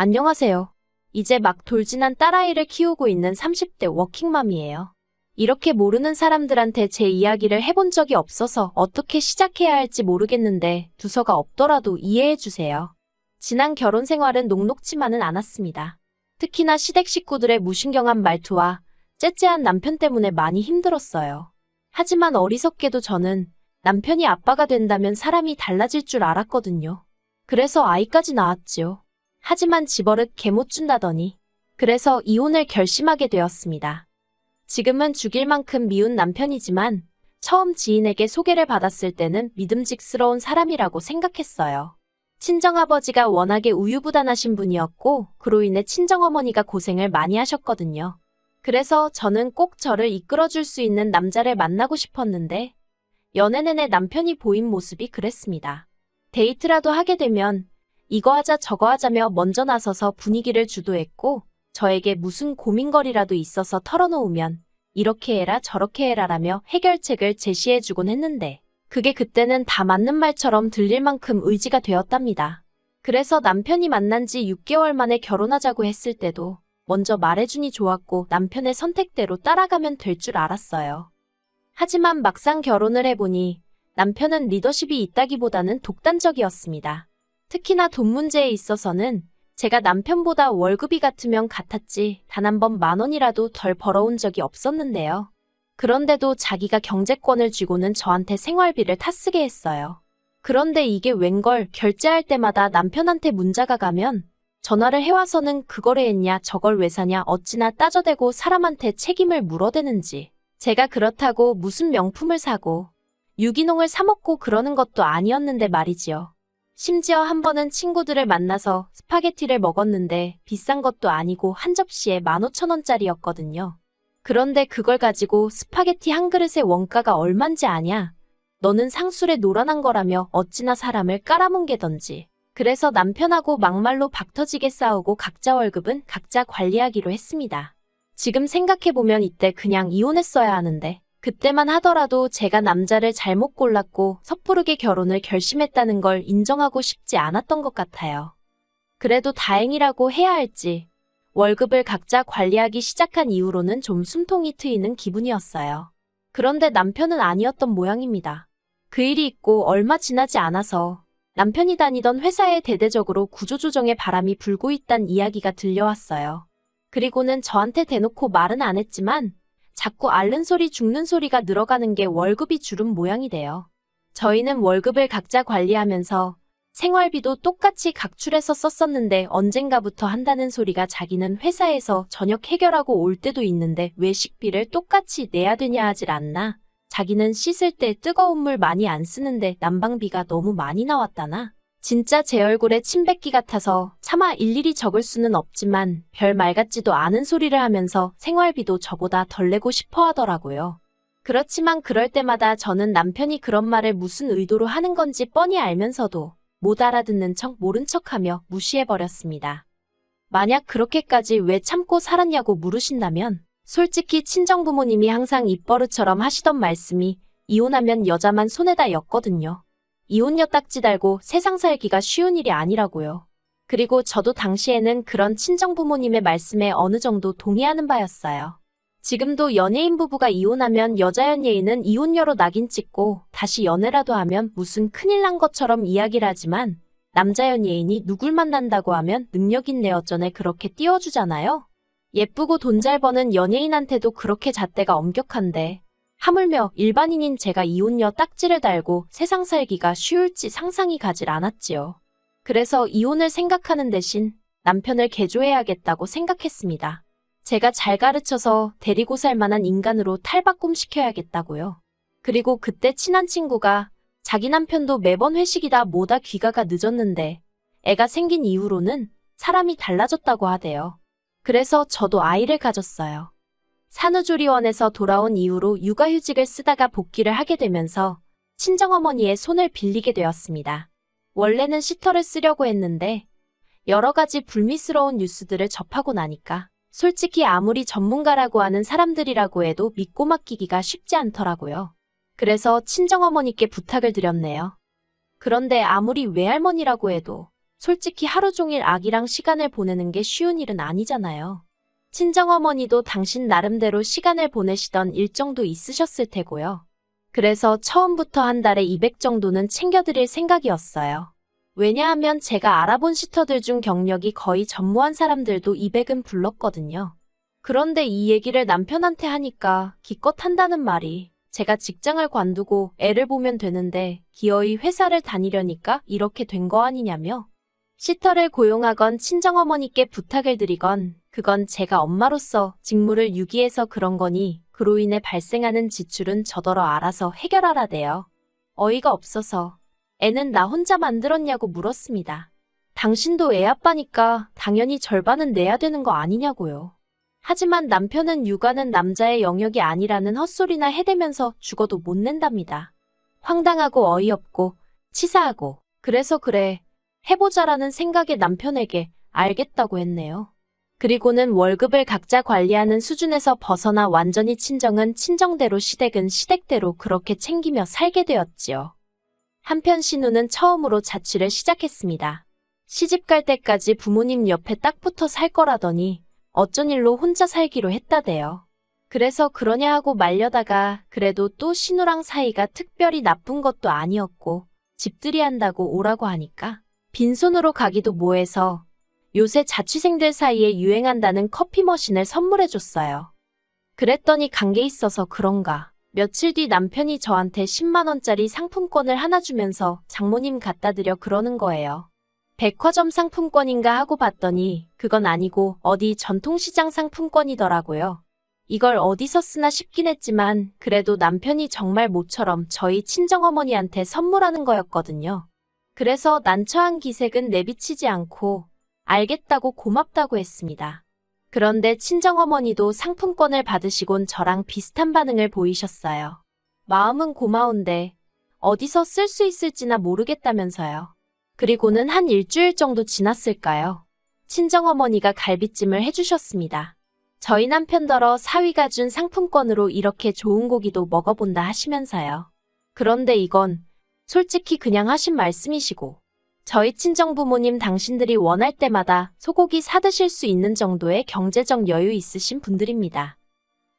안녕하세요. 이제 막 돌진한 딸아이를 키우고 있는 30대 워킹맘이에요. 이렇게 모르는 사람들한테 제 이야기를 해본 적이 없어서 어떻게 시작해야 할지 모르겠는데 두서가 없더라도 이해해 주세요. 지난 결혼 생활은 녹록지만은 않았습니다. 특히나 시댁 식구들의 무신경한 말투와 째째한 남편 때문에 많이 힘들었어요. 하지만 어리석게도 저는 남편이 아빠가 된다면 사람이 달라질 줄 알았거든요. 그래서 아이까지 낳았지요. 하지만 집버릇 개 못 준다더니. 그래서 이혼을 결심하게 되었습니다. 지금은 죽일 만큼 미운 남편이지만 처음 지인에게 소개를 받았을 때는 믿음직스러운 사람이라고 생각했어요. 친정아버지가 워낙에 우유부단하신 분이었고 그로 인해 친정어머니가 고생을 많이 하셨거든요. 그래서 저는 꼭 저를 이끌어줄 수 있는 남자를 만나고 싶었는데 연애 내내 남편이 보인 모습이 그랬습니다. 데이트라도 하게 되면 이거 하자 저거 하자며 먼저 나서서 분위기를 주도했고 저에게 무슨 고민거리라도 있어서 털어놓으면 이렇게 해라 저렇게 해라라며 해결책을 제시해주곤 했는데 그게 그때는 다 맞는 말처럼 들릴 만큼 의지가 되었답니다. 그래서 남편이 만난 지 6개월 만에 결혼하자고 했을 때도 먼저 말해주니 좋았고 남편의 선택대로 따라가면 될 줄 알았어요. 하지만 막상 결혼을 해보니 남편은 리더십이 있다기보다는 독단적이었습니다. 특히나 돈 문제에 있어서는 제가 남편보다 월급이 같으면 같았지 단 한 번 10,000원이라도 덜 벌어온 적이 없었는데요. 그런데도 자기가 경제권을 쥐고는 저한테 생활비를 타쓰게 했어요. 그런데 이게 웬걸 결제할 때마다 남편한테 문자가 가면 전화를 해와서는 그걸 왜 했냐 저걸 왜 사냐 어찌나 따져대고 사람한테 책임을 물어대는지 제가 그렇다고 무슨 명품을 사고 유기농을 사 먹고 그러는 것도 아니었는데 말이지요. 심지어 한 번은 친구들을 만나서 스파게티를 먹었는데 비싼 것도 아니고 한 접시에 15,000원짜리였거든요. 그런데 그걸 가지고 스파게티 한 그릇의 원가가 얼만지 아냐? 너는 상술에 놀아난 거라며 어찌나 사람을 깔아뭉개던지. 그래서 남편하고 막말로 박터지게 싸우고 각자 월급은 각자 관리하기로 했습니다. 지금 생각해보면 이때 그냥 이혼했어야 하는데 그때만 하더라도 제가 남자를 잘못 골랐고 섣부르게 결혼을 결심했다는 걸 인정하고 싶지 않았던 것 같아요. 그래도 다행이라고 해야 할지 월급을 각자 관리하기 시작한 이후로는 좀 숨통이 트이는 기분이었어요. 그런데 남편은 아니었던 모양입니다. 그 일이 있고 얼마 지나지 않아서 남편이 다니던 회사에 대대적으로 구조조정의 바람이 불고 있다는 이야기가 들려왔어요. 그리고는 저한테 대놓고 말은 안 했지만 자꾸 앓는 소리 죽는 소리가 늘어가는 게 월급이 줄은 모양이 돼요. 저희는 월급을 각자 관리하면서 생활비도 똑같이 각출해서 썼었는데 언젠가부터 한다는 소리가 자기는 회사에서 저녁 해결하고 올 때도 있는데 왜 식비를 똑같이 내야 되냐 하질 않나. 자기는 씻을 때 뜨거운 물 많이 안 쓰는데 난방비가 너무 많이 나왔다나. 진짜 제 얼굴에 침 뱉기 같아서 차마 일일이 적을 수는 없지만 별 말 같지도 않은 소리를 하면서 생활비도 저보다 덜 내고 싶어 하더라고요. 그렇지만 그럴 때마다 저는 남편이 그런 말을 무슨 의도로 하는 건지 뻔히 알면서도 못 알아듣는 척 모른 척하며 무시해버렸습니다. 만약 그렇게까지 왜 참고 살았냐고 물으신다면 솔직히 친정부모님이 항상 입버릇처럼 하시던 말씀이 이혼하면 여자만 손해다 였거든요. 이혼녀 딱지 달고 세상 살기가 쉬운 일이 아니라고요. 그리고 저도 당시에는 그런 친정부모님의 말씀에 어느 정도 동의하는 바였어요. 지금도 연예인 부부가 이혼하면 여자 연예인은 이혼녀로 낙인 찍고 다시 연애라도 하면 무슨 큰일 난 것처럼 이야기를 하지만 남자 연예인이 누굴 만난다고 하면 능력 있네 어쩌네 그렇게 띄워주잖아요. 예쁘고 돈 잘 버는 연예인한테도 그렇게 잣대가 엄격한데 하물며 일반인인 제가 이혼녀 딱지를 달고 세상 살기가 쉬울지 상상이 가질 않았지요. 그래서 이혼을 생각하는 대신 남편을 개조해야겠다고 생각했습니다. 제가 잘 가르쳐서 데리고 살 만한 인간으로 탈바꿈시켜야겠다고요. 그리고 그때 친한 친구가 자기 남편도 매번 회식이다 뭐다 귀가가 늦었는데 애가 생긴 이후로는 사람이 달라졌다고 하대요. 그래서 저도 아이를 가졌어요. 산후조리원에서 돌아온 이후로 육아휴직을 쓰다가 복귀를 하게 되면서 친정어머니의 손을 빌리게 되었습니다. 원래는 시터를 쓰려고 했는데 여러 가지 불미스러운 뉴스들을 접하고 나니까 솔직히 아무리 전문가라고 하는 사람들이라고 해도 믿고 맡기기가 쉽지 않더라고요. 그래서 친정어머니께 부탁을 드렸네요. 그런데 아무리 외할머니라고 해도 솔직히 하루 종일 아기랑 시간을 보내는 게 쉬운 일은 아니잖아요. 친정어머니도 당신 나름대로 시간을 보내시던 일정도 있으셨을 테고요. 그래서 처음부터 한 달에 200 정도는 챙겨드릴 생각이었어요. 왜냐하면 제가 알아본 시터들 중 경력이 거의 전무한 사람들도 200은 불렀거든요. 그런데 이 얘기를 남편한테 하니까 기껏 한다는 말이 제가 직장을 관두고 애를 보면 되는데 기어이 회사를 다니려니까 이렇게 된 거 아니냐며. 시터를 고용하건 친정어머니께 부탁을 드리건 그건 제가 엄마로서 직무를 유기해서 그런 거니 그로 인해 발생하는 지출은 저더러 알아서 해결하라대요. 어이가 없어서 애는 나 혼자 만들었냐고 물었습니다. 당신도 애 아빠니까 당연히 절반은 내야 되는 거 아니냐고요. 하지만 남편은 육아는 남자의 영역이 아니라는 헛소리나 해대면서 죽어도 못 낸답니다. 황당하고 어이없고 치사하고 그래서 그래 해보자라는 생각에 남편에게 알겠다고 했네요. 그리고는 월급을 각자 관리하는 수준에서 벗어나 완전히 친정은 친정대로 시댁은 시댁대로 그렇게 챙기며 살게 되었지요. 한편 신우는 처음으로 자취를 시작했습니다. 시집갈 때까지 부모님 옆에 딱 붙어 살 거라더니 어쩐 일로 혼자 살기로 했다대요. 그래서 그러냐 하고 말려다가 그래도 또 신우랑 사이가 특별히 나쁜 것도 아니었고 집들이 한다고 오라고 하니까 빈손으로 가기도 뭐해서 요새 자취생들 사이에 유행한다는 커피 머신을 선물해줬어요. 그랬더니 관계 있어서 그런가 며칠 뒤 남편이 저한테 10만 원짜리 상품권을 하나 주면서 장모님 갖다 드려 그러는 거예요. 백화점 상품권인가 하고 봤더니 그건 아니고 어디 전통시장 상품권이더라고요. 이걸 어디서 쓰나 싶긴 했지만 그래도 남편이 정말 모처럼 저희 친정어머니한테 선물하는 거였거든요. 그래서 난처한 기색은 내비치지 않고 알겠다고 고맙다고 했습니다. 그런데 친정어머니도 상품권을 받으시곤 저랑 비슷한 반응을 보이셨어요. 마음은 고마운데 어디서 쓸 수 있을지나 모르겠다면서요. 그리고는 한 일주일 정도 지났을까요? 친정어머니가 갈비찜을 해주셨습니다. 저희 남편더러 사위가 준 상품권으로 이렇게 좋은 고기도 먹어본다 하시면서요. 그런데 이건 솔직히 그냥 하신 말씀이시고 저희 친정부모님 당신들이 원할 때마다 소고기 사드실 수 있는 정도의 경제적 여유 있으신 분들입니다.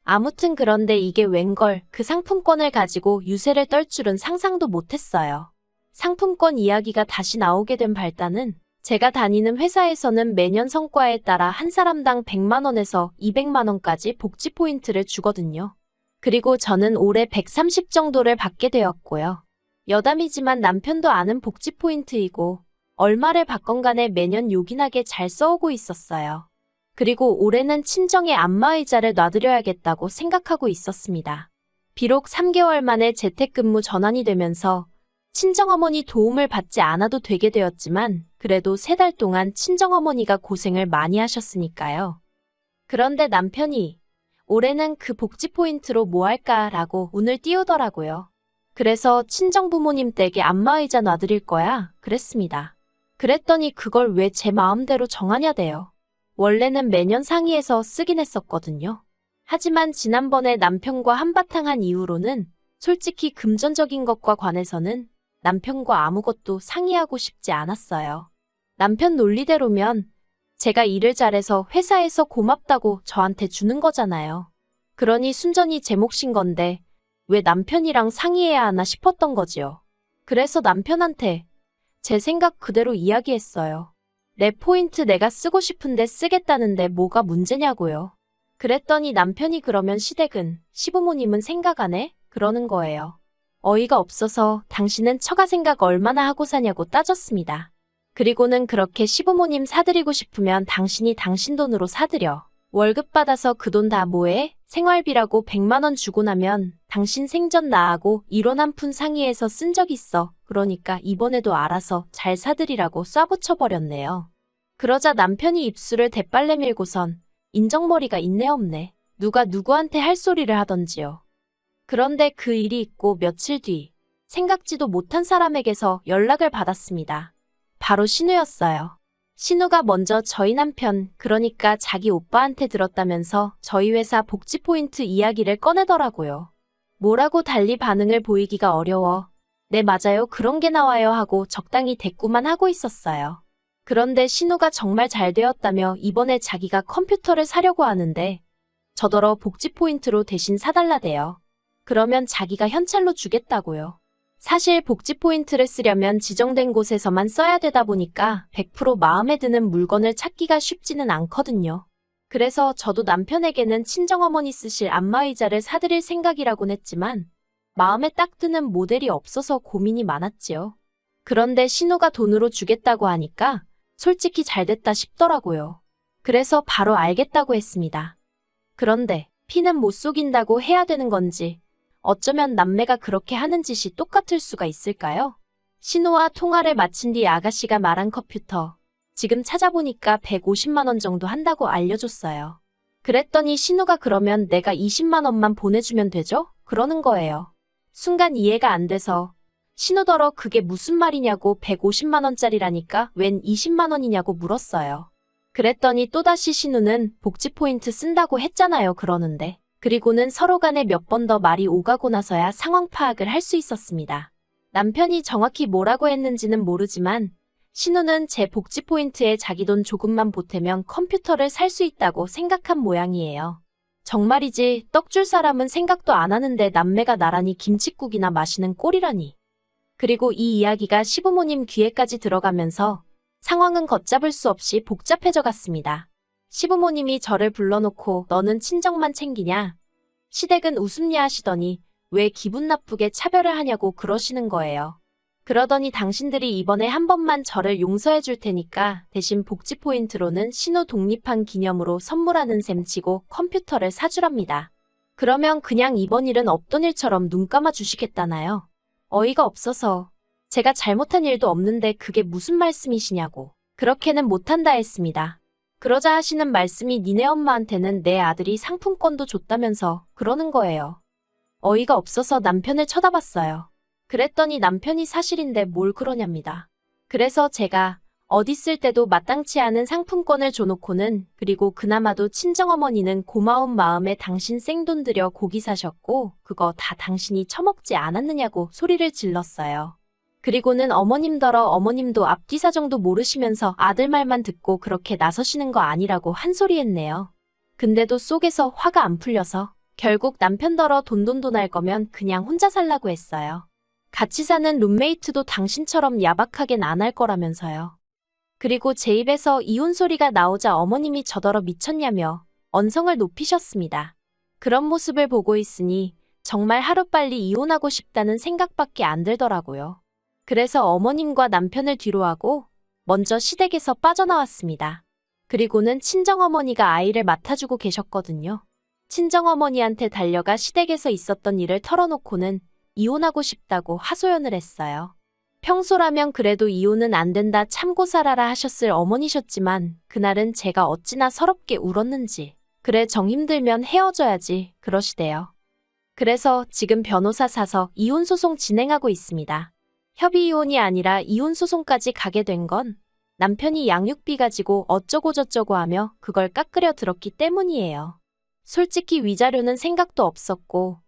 아무튼 그런데 이게 웬걸 그 상품권을 가지고 유세를 떨 줄은 상상도 못했어요. 상품권 이야기가 다시 나오게 된 발단은 제가 다니는 회사에서는 매년 성과에 따라 한 사람당 100만 원에서 200만 원까지 복지 포인트를 주거든요. 그리고 저는 올해 130 정도를 받게 되었고요. 여담이지만 남편도 아는 복지 포인트이고 얼마를 받건 간에 매년 요긴하게 잘 써오고 있었어요. 그리고 올해는 친정에 안마의자를 놔드려야겠다고 생각하고 있었습니다. 비록 3개월 만에 재택근무 전환이 되면서 친정어머니 도움을 받지 않아도 되게 되었지만 그래도 3달 동안 친정어머니가 고생을 많이 하셨으니까요. 그런데 남편이 올해는 그 복지 포인트로 뭐 할까라고 운을 띄우더라고요. 그래서 친정부모님 댁에 안마의자 놔드릴 거야 그랬습니다. 그랬더니 그걸 왜 제 마음대로 정하냐대요. 원래는 매년 상의해서 쓰긴 했었거든요. 하지만 지난번에 남편과 한바탕 한 이후로는 솔직히 금전적인 것과 관해서는 남편과 아무것도 상의하고 싶지 않았어요. 남편 논리대로면 제가 일을 잘해서 회사에서 고맙다고 저한테 주는 거잖아요. 그러니 순전히 제 몫인 건데 왜 남편이랑 상의해야 하나 싶었던 거지요. 그래서 남편한테 제 생각 그대로 이야기했어요. 내 포인트 내가 쓰고 싶은데 쓰겠다는데 뭐가 문제냐고요. 그랬더니 남편이 그러면 시댁은, 시부모님은 생각 안 해? 그러는 거예요. 어이가 없어서 당신은 처가 생각 얼마나 하고 사냐고 따졌습니다. 그리고는 그렇게 시부모님 사드리고 싶으면 당신이 당신 돈으로 사드려. 월급 받아서 그 돈 다 뭐해? 생활비라고 100만 원 주고 나면 당신 생전 나하고 1원 한 푼 상의해서 쓴 적 있어. 그러니까 이번에도 알아서 잘 사드리라고 쏴붙여버렸네요. 그러자 남편이 입술을 대빨래 밀고선 인정머리가 있네 없네. 누가 누구한테 할 소리를 하던지요. 그런데 그 일이 있고 며칠 뒤 생각지도 못한 사람에게서 연락을 받았습니다. 바로 신우였어요. 신우가 먼저 저희 남편, 그러니까 자기 오빠한테 들었다면서 저희 회사 복지 포인트 이야기를 꺼내더라고요. 뭐라고 달리 반응을 보이기가 어려워. 네 맞아요 그런 게 나와요 하고 적당히 대꾸만 하고 있었어요. 그런데 신우가 정말 잘 되었다며 이번에 자기가 컴퓨터를 사려고 하는데 저더러 복지 포인트로 대신 사달라대요. 그러면 자기가 현찰로 주겠다고요. 사실 복지 포인트를 쓰려면 지정된 곳에서만 써야 되다 보니까 100% 마음에 드는 물건을 찾기가 쉽지는 않거든요. 그래서 저도 남편에게는 친정어머니 쓰실 안마의자를 사드릴 생각이라곤 했지만 마음에 딱 드는 모델이 없어서 고민이 많았지요. 그런데 신우가 돈으로 주겠다고 하니까 솔직히 잘됐다 싶더라고요. 그래서 바로 알겠다고 했습니다. 그런데 피는 못 속인다고 해야 되는 건지 어쩌면 남매가 그렇게 하는 짓이 똑같을 수가 있을까요? 신우와 통화를 마친 뒤 아가씨가 말한 컴퓨터. 지금 찾아보니까 150만 원 정도 한다고 알려줬어요. 그랬더니 신우가 그러면 내가 20만 원만 보내주면 되죠? 그러는 거예요. 순간 이해가 안 돼서 신우더러 그게 무슨 말이냐고 150만 원짜리라니까 웬 20만 원이냐고 물었어요. 그랬더니 또다시 신우는 복지 포인트 쓴다고 했잖아요 그러는데. 그리고는 서로 간에 몇 번 더 말이 오가고 나서야 상황 파악을 할 수 있었습니다. 남편이 정확히 뭐라고 했는지는 모르지만 신우는 제 복지 포인트에 자기 돈 조금만 보태면 컴퓨터를 살 수 있다고 생각한 모양이에요. 정말이지 떡 줄 사람은 생각도 안 하는데 남매가 나란히 김칫국이나 마시는 꼴이라니. 그리고 이 이야기가 시부모님 귀에까지 들어가면서 상황은 걷잡을 수 없이 복잡해져 갔습니다. 시부모님이 저를 불러놓고 너는 친정만 챙기냐? 시댁은 웃음냐 하시더니 왜 기분 나쁘게 차별을 하냐고 그러시는 거예요. 그러더니 당신들이 이번에 한 번만 저를 용서해 줄 테니까 대신 복지 포인트로는 신우 독립한 기념으로 선물하는 셈 치고 컴퓨터를 사주랍니다. 그러면 그냥 이번 일은 없던 일처럼 눈 감아 주시겠다나요? 어이가 없어서 제가 잘못한 일도 없는데 그게 무슨 말씀이시냐고. 그렇게는 못한다 했습니다. 그러자 하시는 말씀이 니네 엄마한테는 내 아들이 상품권도 줬다면서 그러는 거예요. 어이가 없어서 남편을 쳐다봤어요. 그랬더니 남편이 사실인데 뭘 그러냐입니다. 그래서 제가 어디 쓸 때도 마땅치 않은 상품권을 줘놓고는 그리고 그나마도 친정어머니는 고마운 마음에 당신 생돈 들여 고기 사셨고 그거 다 당신이 처먹지 않았느냐고 소리를 질렀어요. 그리고는 어머님더러 어머님도 앞뒤 사정도 모르시면서 아들 말만 듣고 그렇게 나서시는 거 아니라고 한 소리 했네요. 근데도 속에서 화가 안 풀려서 결국 남편더러 돈돈돈 할 거면 그냥 혼자 살라고 했어요. 같이 사는 룸메이트도 당신처럼 야박하겐 안 할 거라면서요. 그리고 제 입에서 이혼 소리가 나오자 어머님이 저더러 미쳤냐며 언성을 높이셨습니다. 그런 모습을 보고 있으니 정말 하루빨리 이혼하고 싶다는 생각밖에 안 들더라고요. 그래서 어머님과 남편을 뒤로하고 먼저 시댁에서 빠져나왔습니다. 그리고는 친정어머니가 아이를 맡아주고 계셨거든요. 친정어머니한테 달려가 시댁에서 있었던 일을 털어놓고는 이혼하고 싶다고 하소연을 했어요. 평소라면 그래도 이혼은 안 된다 참고 살아라 하셨을 어머니셨지만 그날은 제가 어찌나 서럽게 울었는지 그래 정 힘들면 헤어져야지 그러시대요. 그래서 지금 변호사 사서 이혼소송 진행하고 있습니다. 협의이혼이 아니라 이혼소송까지 가게 된 건 남편이 양육비 가지고 어쩌고저쩌고 하며 그걸 깎으려 들었기 때문이에요. 솔직히 위자료는 생각도 없었고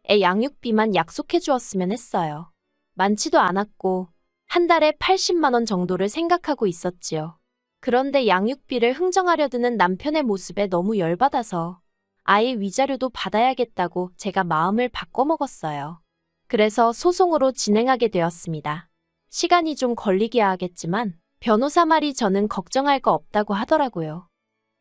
애 양육비만 약속해 주었으면 했어요. 많지도 않았고 한 달에 80만 원 정도를 생각하고 있었지요. 그런데 양육비를 흥정하려 드는 남편의 모습에 너무 열받아서 아이 위자료도 받아야겠다고 제가 마음을 바꿔먹었어요. 그래서 소송으로 진행하게 되었습니다. 시간이 좀 걸리기야 하겠지만 변호사 말이 저는 걱정할 거 없다고 하더라고요.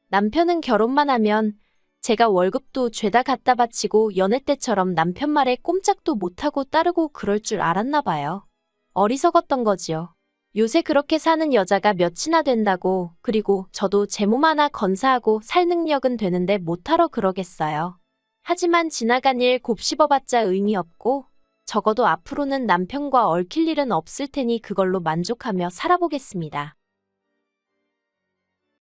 남편은 결혼만 하면 제가 월급도 죄다 갖다 바치고 연애 때처럼 남편 말에 꼼짝도 못하고 따르고 그럴 줄 알았나 봐요. 어리석었던 거지요. 요새 그렇게 사는 여자가 몇이나 된다고 그리고 저도 제 몸 하나 건사하고 살 능력은 되는데 못하러 그러겠어요. 하지만 지나간 일 곱씹어봤자 의미 없고 적어도 앞으로는 남편과 얽힐 일은 없을 테니 그걸로 만족하며 살아보겠습니다.